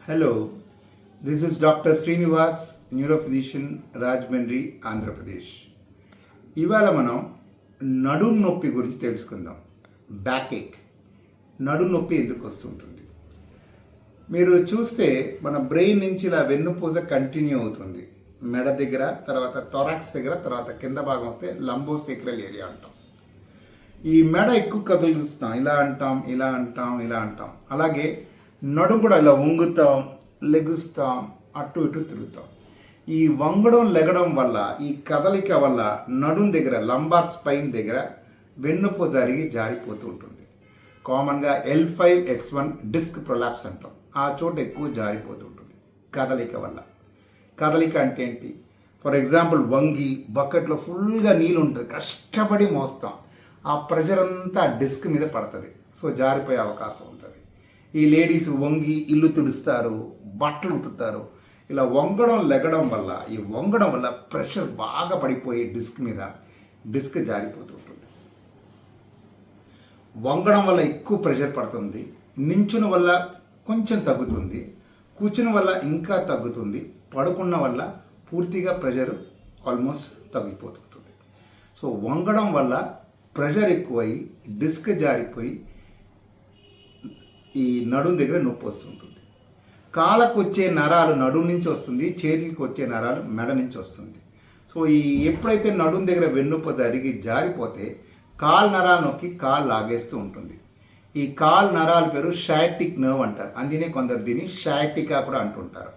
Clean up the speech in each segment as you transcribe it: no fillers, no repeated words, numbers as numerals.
Hello, this is Dr. Srinivas, neurophysician, Rajahmundry, Andhra Pradesh. ఇవాళ మనం నడుం నొప్పి గురించి తెలుసుకుందాం. బ్యాక్ ఏక్, నడుం నొప్పి ఎందుకు వస్తుంటుంది? మీరు చూస్తే మన బ్రెయిన్ నుంచి ఇలా వెన్నుపూస కంటిన్యూ అవుతుంది. మెడ దగ్గర, తర్వాత థొరాక్స్ దగ్గర, తర్వాత కింద భాగం వస్తే లంబోసేక్రల్ ఏరియా అంటాం. ఈ మెడ ఎక్కువ కదులుస్తాం, ఇలా అంటాం, ఇలా అంటాం, ఇలా అంటాం. అలాగే నడుం కూడా ఇలా వంగుతాం, లెగుస్తాం, అటు ఇటు తిరుగుతాం. ఈ వంగడం లెగడం వల్ల, ఈ కదలిక వల్ల నడుం దగ్గర లంబార్ స్పైన్ దగ్గర వెన్నుపూస జరిగి జారిపోతూ ఉంటుంది. కామన్గా L5-S1 డిస్క్ ప్రొలాప్స్ అంటాం. ఆ చోట ఎక్కువ జారిపోతూ ఉంటుంది కదలిక వల్ల. కదలిక అంటే ఏంటి? ఫర్ ఎగ్జాంపుల్ వంగి బకెట్లో ఫుల్గా నీళ్ళు ఉంటుంది, కష్టపడి మోస్తాం. ఆ ప్రెషర్ అంతా డిస్క్ మీద పడుతుంది, సో జారిపోయే అవకాశం ఉంటుంది. ఈ లేడీస్ వంగి ఇల్లు తుడుస్తారు, బట్టలు ఉతుకుతారు. ఇలా వంగడం లెగడం వల్ల, ఈ వంగడం వల్ల ప్రెషర్ బాగా పడిపోయి డిస్క్ మీద డిస్క్ జారిపోతూ ఉంటుంది. వంగడం వల్ల ఎక్కువ ప్రెషర్ పడుతుంది. నించున వల్ల కొంచెం తగ్గుతుంది, కూర్చుని వల్ల ఇంకా తగ్గుతుంది, పడుకున్న వల్ల పూర్తిగా ప్రెషర్ ఆల్మోస్ట్ తగ్గిపోతుంది. సో వంగడం వల్ల ప్రెషర్ ఎక్కువై డిస్క్ జారిపోయి ఈ నడుం దగ్గర నొప్పి వస్తుంటుంది. కాళ్ళకు వచ్చే నరాలు నడుం నుంచి వస్తుంది, చేతులకు వచ్చే నరాలు మెడ నుంచి వస్తుంది. సో ఈ ఎప్పుడైతే నడుం దగ్గర వెన్నుప జరిగి జారిపోతే కాల్ నరాలు నొక్కి కాలు లాగేస్తూ ఉంటుంది. ఈ కాల్ నరాల పేరు షయాటిక్ నర్వ్ అంటారు. అందుకనే కొందరు దీన్ని షయాటికా కూడా అంటుంటారు.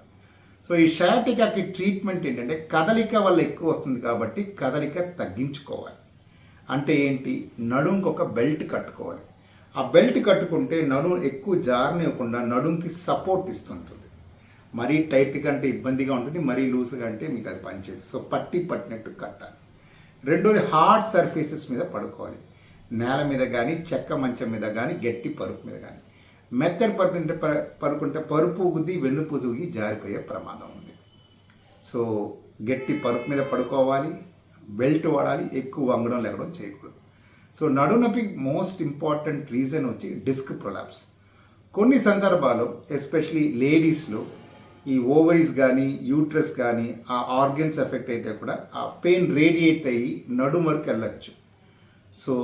సో ఈ షయాటికాకి ట్రీట్మెంట్ ఏంటంటే కదలిక వల్ల ఎక్కువ వస్తుంది కాబట్టి కదలిక తగ్గించుకోవాలి. అంటే ఏంటి? నడుంకి ఒక బెల్ట్ కట్టుకోవాలి. ఆ బెల్ట్ కట్టుకుంటే నడుం ఎక్కువ జారనివ్వకుండా నడుంకి సపోర్ట్ ఇస్తుంటుంది. మరీ టైట్గా అంటే ఇబ్బందిగా ఉంటుంది, మరీ లూజ్గా అంటే మీకు అది పనిచేస్తుంది. సో పట్టినట్టు కట్టాలి. రెండోది హార్డ్ సర్ఫేసెస్ మీద పడుకోవాలి. నేల మీద కానీ, చెక్క మంచం మీద కానీ, గట్టి పరుపు మీద కానీ. మెత్తడి పరుపు మీద పడుకుంటే పరుపు ఊగుద్ది, వెన్నుపూస ఊగి జారిపోయే ప్రమాదం ఉంది. సో గట్టి పరుపు మీద పడుకోవాలి, బెల్ట్ వాడాలి, ఎక్కువ వంగడం లేవడం చేయకూడదు. సో నడుం నొప్పి మోస్ట్ ఇంపార్టెంట్ రీజన్ వచ్చి డిస్క్ ప్రొలాప్స్. కొన్ని సందర్భాల్లో ఎస్పెషలీ లేడీస్లో ఈ ఓవరీస్ కానీ, యూట్రస్ కానీ ఆ ఆర్గన్స్ ఎఫెక్ట్ అయితే కూడా ఆ పెయిన్ రేడియేట్ అయ్యి నడుం వరకు వెళ్ళచ్చు. సో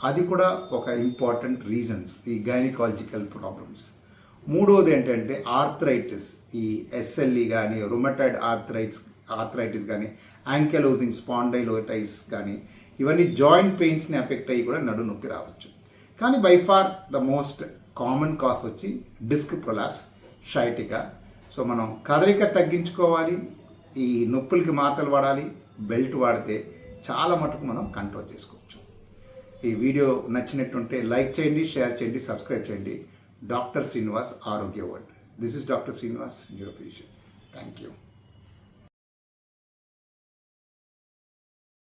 అది కూడా ఒక ఇంపార్టెంట్ రీజన్స్ ఈ గైనకాలజికల్ ప్రాబ్లమ్స్. మూడోది ఏంటంటే ఆర్థరైటిస్. ఈ SLE కానీ, రొమటాయిడ్ ఆర్థరైటిస్ కానీ, యాంకలోజింగ్ స్పాండైలోటైటిస్ కానీ, ఇవన్నీ జాయింట్ పెయిన్స్ని ఎఫెక్ట్ అయ్యి కూడా నడు నొప్పి రావచ్చు. కానీ by for the most common cause వచ్చి డిస్క్ ప్రొలాప్స్, షయాటికా. సో మనం కదలిక తగ్గించుకోవాలి, ఈ నొప్పులకి మాత్రలు వాడాలి, బెల్ట్ వాడితే చాలా మటుకు మనం కంట్రోల్ చేసుకోవచ్చు. ఈ వీడియో నచ్చినట్టుంటే లైక్ చేయండి, షేర్ చేయండి, సబ్స్క్రైబ్ చేయండి. డాక్టర్ శ్రీనివాస్, ఆరోగ్య world. This is doctor Srinivas, neurophysician. Thank you.